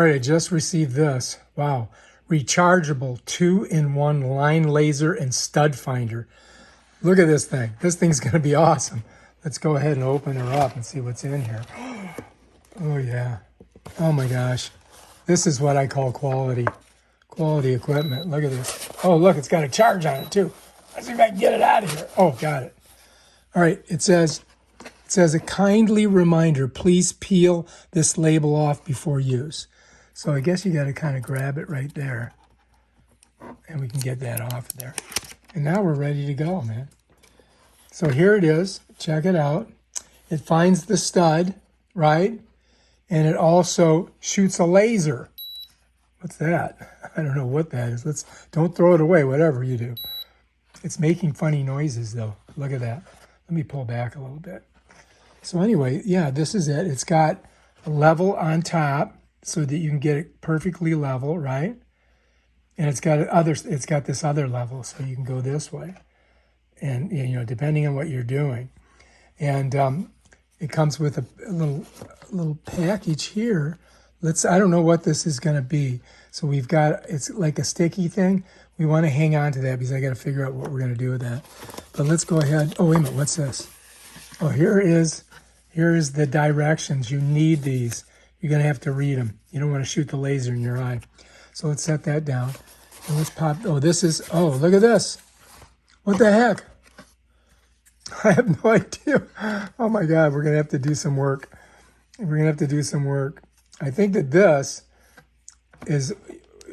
All right, I just received this. Wow. Rechargeable 2-in-1 line laser and stud finder. Look at this thing. This thing's going to be awesome. Let's go ahead and open her up and see what's in here. Oh, yeah. Oh, my gosh. This is what I call quality equipment. Look at this. Oh, look, it's got a charge on it, too. Let's see if I can get it out of here. Oh, got it. All right, it says a kindly reminder, please peel this label off before use. So I guess you got to kind of grab it right there. And we can get that off there. And now we're ready to go, man. So here it is. Check it out. It finds the stud, right? And it also shoots a laser. What's that? I don't know what that is. Don't throw it away, whatever you do. It's making funny noises, though. Look at that. Let me pull back a little bit. So anyway, yeah, this is it. It's got a level on top so that you can get it perfectly level, right? And it's got this other level, so you can go this way. And, you know, depending on what you're doing. And it comes with a little package here. I don't know what this is going to be. So we've got, it's like a sticky thing. We want to hang on to that because I got to figure out what we're going to do with that. But let's go ahead. Oh, wait a minute. What's this? Oh, here is the directions. You need these. You're going to have to read them. You don't want to shoot the laser in your eye. So let's set that down. And let's pop. Oh, look at this. What the heck? I have no idea. Oh, my God. We're going to have to do some work. I think that this is,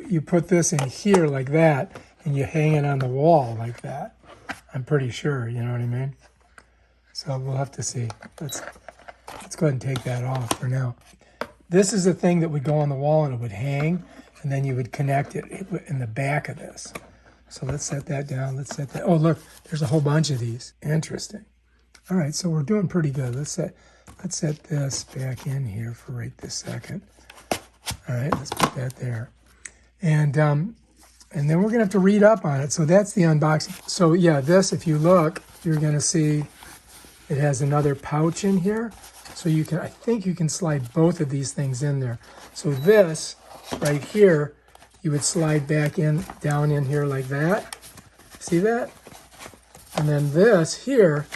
you put this in here like that, and you hang it on the wall like that. I'm pretty sure, you know what I mean? So we'll have to see. Let's go ahead and take that off for now. This is a thing that would go on the wall and it would hang, and then you would connect it in the back of this. So let's set that down. Oh, look, there's a whole bunch of these. Interesting. All right, so we're doing pretty good. Let's set this back in here for right this second. All right, let's put that there. And then we're going to have to read up on it. So that's the unboxing. So yeah, this, if you look, you're going to see it has another pouch in here. So I think you can slide both of these things in there. So this right here, you would slide down in here like that. See that? And then this here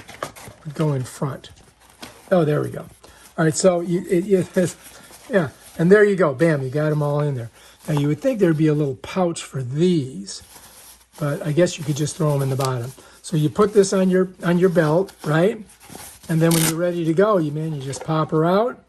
would go in front. Oh, there we go. All right, so yeah, and there you go. Bam, you got them all in there. Now you would think there'd be a little pouch for these, but I guess you could just throw them in the bottom. So you put this on your belt, right? And then when you're ready to go, you just pop her out,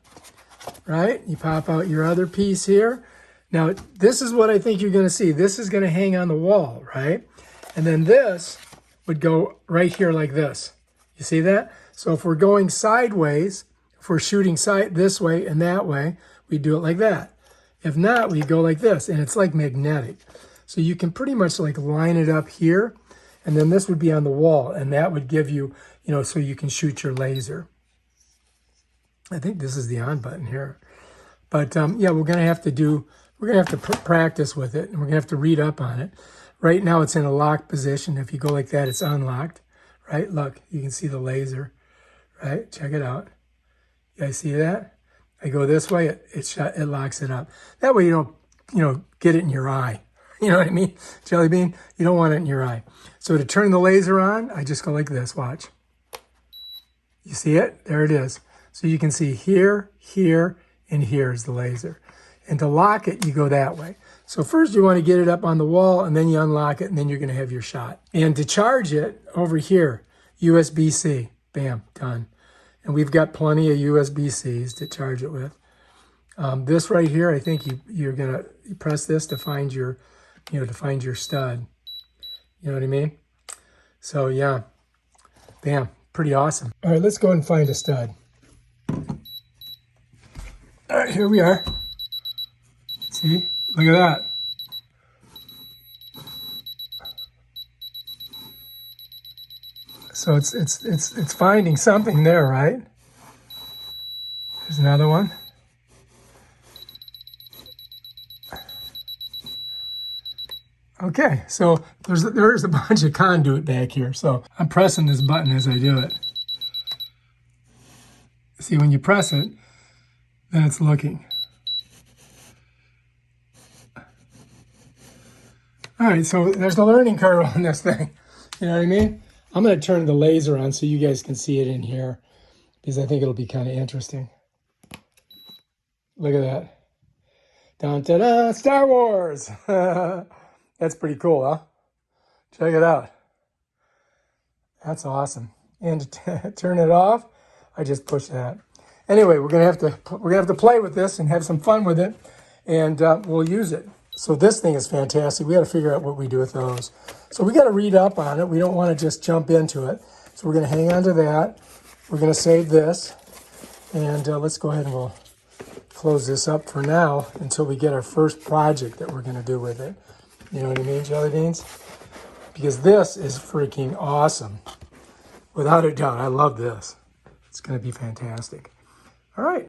right? You pop out your other piece here. Now, this is what I think you're going to see. This is going to hang on the wall, right? And then this would go right here like this. You see that? So if we're going sideways, if we're shooting this way and that way, we do it like that. If not, we go like this, and it's like magnetic. So you can pretty much like line it up here, and then this would be on the wall, and that would give you, so you can shoot your laser. I think this is the on button here. But yeah, we're going to have to practice with it, and we're going to have to read up on it. Right now it's in a locked position. If you go like that, it's unlocked, right? Look, you can see the laser, right? Check it out. You guys see that? I go this way, it locks it up. That way you don't, get it in your eye. You know what I mean? Jelly bean, you don't want it in your eye. So to turn the laser on, I just go like this, watch. You see it? There it is. So you can see here, here, and here is the laser. And to lock it, you go that way. So first you want to get it up on the wall, and then you unlock it, and then you're going to have your shot. And to charge it, over here, USB-C. Bam, done. And we've got plenty of USB-Cs to charge it with. This right here, I think you're going to press this to find your, to find your stud. You know what I mean? So yeah, bam, pretty awesome. All right, let's go and find a stud. All right, here we are. See, look at that. So it's finding something there, right? There's another one. Okay, so there's a bunch of conduit back here. So I'm pressing this button as I do it. See, when you press it, then it's looking. All right, so there's the learning curve on this thing. You know what I mean? I'm going to turn the laser on so you guys can see it in here because I think it'll be kind of interesting. Look at that. Dun, da, da, Star Wars. That's pretty cool, huh? Check it out. That's awesome. And to turn it off, I just push that. Anyway, we're gonna have to play with this and have some fun with it, and we'll use it. So this thing is fantastic. We got to figure out what we do with those. So we got to read up on it. We don't want to just jump into it. So we're gonna hang on to that. We're gonna save this, and let's go ahead and we'll close this up for now until we get our first project that we're gonna do with it. You know what I mean, jelly beans? Because this is freaking awesome. Without a doubt, I love this. It's going to be fantastic. All right.